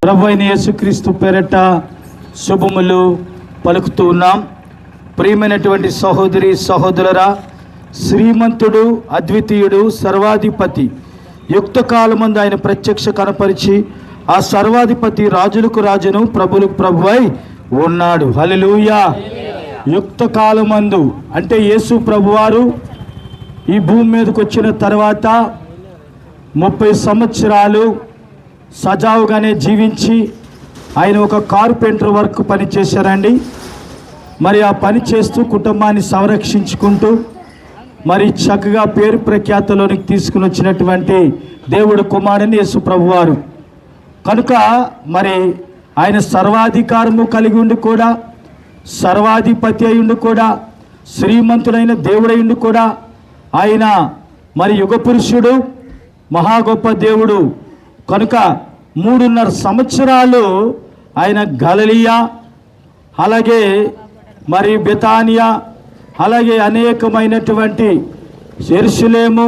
ప్రభువైన యేసుక్రీస్తు పేరట శుభములు పలుకుతూ ఉన్నాం. ప్రియమైనటువంటి సహోదరి సహోదరురా, శ్రీమంతుడు, అద్వితీయుడు, సర్వాధిపతి యుక్త కాలమందు ఆయన ప్రత్యక్ష కనపరిచి ఆ సర్వాధిపతి రాజులకు రాజును ప్రభులకు ప్రభువై ఉన్నాడు. హల్లెలూయా. యుక్త కాలమందు అంటే యేసు ప్రభువారు ఈ భూమి మీదకి వచ్చిన తర్వాత 30 సంవత్సరాలు సజావుగానే జీవించి ఆయన ఒక కార్పెంటర్ వర్క్ పని చేశారండి. మరి ఆ పని చేస్తూ కుటుంబాన్ని సంరక్షించుకుంటూ మరి చక్కగా పేరు ప్రఖ్యాతలోనికి తీసుకుని వచ్చినటువంటి దేవుడు కుమారుని యేసు ప్రభువారు కనుక మరి ఆయన సర్వాధికారము కలిగి ఉండి కూడా, సర్వాధిపతి అయి ఉండి కూడా, శ్రీమంతుడైన దేవుడై ఉండి కూడా, ఆయన మరి యుగ పురుషుడు, మహా గొప్ప దేవుడు కనుక 3.5 సంవత్సరాలు ఆయన గలిలయ, అలాగే మరి బెతానియా, అలాగే అనేకమైనటువంటి యెరూషలేము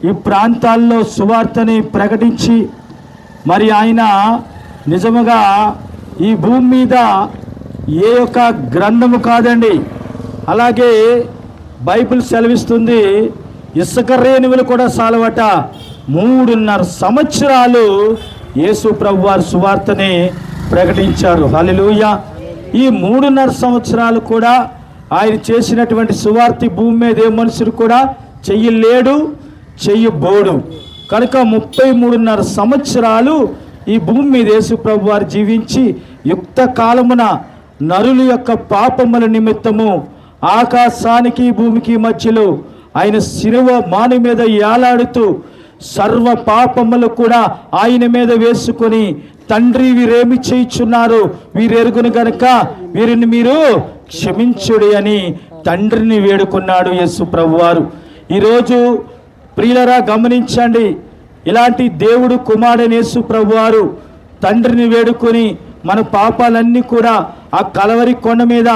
ఈ ప్రాంతాల్లో సువార్తని ప్రకటించి మరి ఆయన నిజముగా ఈ భూమి మీద ఏ యొక్క గ్రంథము కాదండి, అలాగే బైబిల్ సెలవిస్తుంది ఇసుక రేణువులు కూడా సాలవట 3.5 సంవత్సరాలు యేసు ప్రభువారు సువార్తని ప్రకటించారు. హల్లెలూయా. ఈ 3.5 సంవత్సరాలు కూడా ఆయన చేసినటువంటి సువార్త భూమి మీద ఏ మనుషుడు కూడా చెయ్యలేడు, చెయ్యబోడు. కనుక 33.5 సంవత్సరాలు ఈ భూమి మీద యేసు ప్రభువారు జీవించి యుక్త కాలమున నరుల యొక్క పాపముల నిమిత్తము ఆకాశానికి భూమికి మధ్యలో ఆయన శిలువ మాను మీద యాలాడుతూ సర్వ పాపములు కూడా ఆయన మీద వేసుకొని, తండ్రి వీరేమి చేయుచున్నారు వీరెరుగును గనుక వీరిని మీరు క్షమించుడి అని తండ్రిని వేడుకున్నాడు యేసు ప్రభువారు. ఈరోజు ప్రియులరా గమనించండి, ఇలాంటి దేవుడు కుమారుడైన యేసు ప్రభువారు తండ్రిని వేడుకొని మన పాపాలన్నీ కూడా ఆ కలవరి కొండ మీద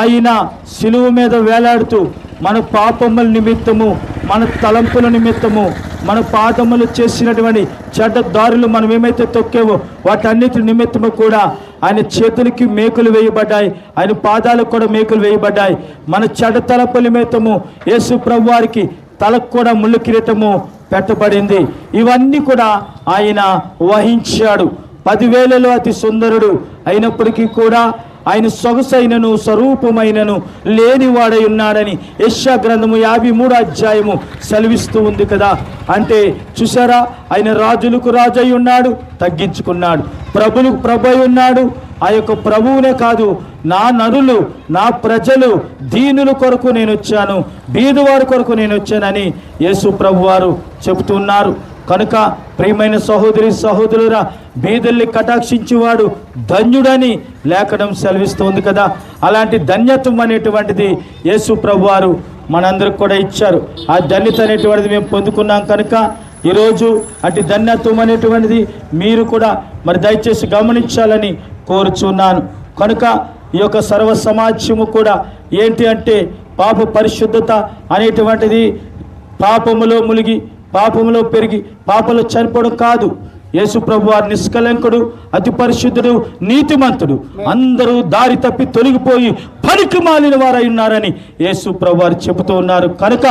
ఆయన శిలువ మీద వేలాడుతూ మన పాపముల నిమిత్తము, మన తలంపుల నిమిత్తము, మన పాదములు చేసినటువంటి చెడ్డ దారులు మనం ఏమైతే తొక్కేవో వాటన్నిటి నిమిత్తము కూడా ఆయన చేతులకి మేకులు వేయబడ్డాయి, ఆయన పాదాలకు కూడా మేకులు వేయబడ్డాయి. మన చెడ్డ తలంపుల నిమిత్తము యేసు ప్రభువారికి తలకు కూడా ముళ్ళు కిరీటము పెట్టబడింది. ఇవన్నీ కూడా ఆయన వహించాడు. 10,000లో అతి సుందరుడు అయినప్పటికీ కూడా ఆయన సొగసైనను స్వరూపమైనను లేనివాడై ఉన్నాడని యెషయా గ్రంథము 53 అధ్యాయము సెలవిస్తూ ఉంది కదా. అంటే చూసారా, ఆయన రాజులకు రాజు అయి ఉన్నాడు, తగ్గించుకున్నాడు. ప్రభులకు ప్రభు అయి ఉన్నాడు. ఆ యొక్క ప్రభువునే కాదు, నా నరులు, నా ప్రజలు, దీనుల కొరకు నేను వచ్చాను, బీదవారి కొరకు నేను వచ్చానని యేసు ప్రభువారు చెబుతున్నారు. కనుక ప్రియమైన సహోదరి సహోదరురా, బీదల్ని కటాక్షించేవాడు ధన్యుడని లేఖనం సెలవిస్తుంది కదా. అలాంటి ధన్యత్వం అనేటువంటిది యేసు ప్రభువారు మనందరికి కూడా ఇచ్చారు. ఆ ధన్యత అనేటువంటిది మేము పొందుకున్నాం. కనుక ఈరోజు అటు ధన్యత్వం అనేటువంటిది మీరు కూడా మరి దయచేసి గమనించాలని కోరుచున్నాను. కనుక ఈ యొక్క సర్వ సమాజము కూడా ఏంటి అంటే పాప పరిశుద్ధత అనేటువంటిది పాపములో మునిగి, పాపములో పెరిగి, పాపంలో చనిపోవడం కాదు. యేసు ప్రభువారు నిష్కలంకుడు, అతి పరిశుద్ధుడు, నీతిమంతుడు, అందరూ దారి తప్పి తొలగిపోయి పనికి మాలిన వారై ఉన్నారని యేసు ప్రభువారు చెబుతూ ఉన్నారు. కనుక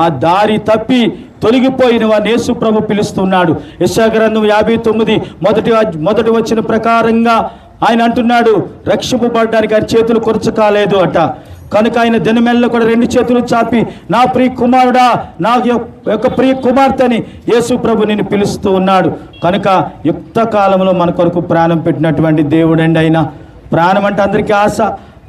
ఆ దారి తప్పి తొలగిపోయిన వారిని యేసు ప్రభు పిలుస్తున్నాడు. యెషయా గ్రంథం 59 మొదటి వచ్చిన ప్రకారంగా ఆయన అంటున్నాడు, రక్షింపబడడానికి ఆయన చేతులు కొరచ కాలేదు అట. కనుక ఆయన దినమెల్ల కూడా 2 చేతులు చాపి నా ప్రియ కుమారుడా, నా యొక్క ప్రియ కుమార్తెని యేసు ప్రభు నిన్ను పిలుస్తూ ఉన్నాడు. కనుక యుక్త కాలంలో మన కొరకు ప్రాణం పెట్టినటువంటి దేవుడండి ఆయన. ప్రాణం అంటే అందరికీ ఆశ,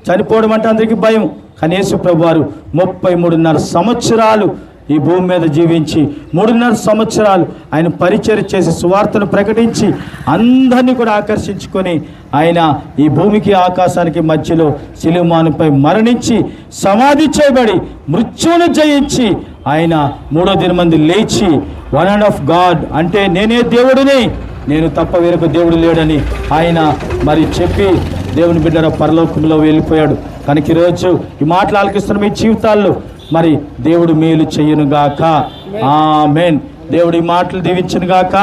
చనిపోవడం అంటే అందరికీ భయం. కానీ యేసు ప్రభు వారు 33.5 సంవత్సరాలు ఈ భూమి మీద జీవించి 3.5 సంవత్సరాలు ఆయన పరిచర్య చేసి సువార్తను ప్రకటించి అందరినీ కూడా ఆకర్షించుకొని ఆయన ఈ భూమికి ఆకాశానికి మధ్యలో శిలువమానుపై మరణించి సమాధి చేయబడి మృత్యువును జయించి ఆయన 3వ దినమందు లేచి వన్ అండ్ ఆఫ్ గాడ్ అంటే నేనే దేవుడిని, నేను తప్ప వేరొక దేవుడు లేడని ఆయన మరి చెప్పి దేవుని బిడ్డల పరలోకంలో వెళ్ళిపోయాడు. కనుక ఈరోజు ఈ మాటలు ఆలకిస్తున్న మీ జీవితాల్లో మరి దేవుడు మేలు చెయ్యనుగాక. ఆమేన్. దేవుడి మాటలు దీవించునుగాక.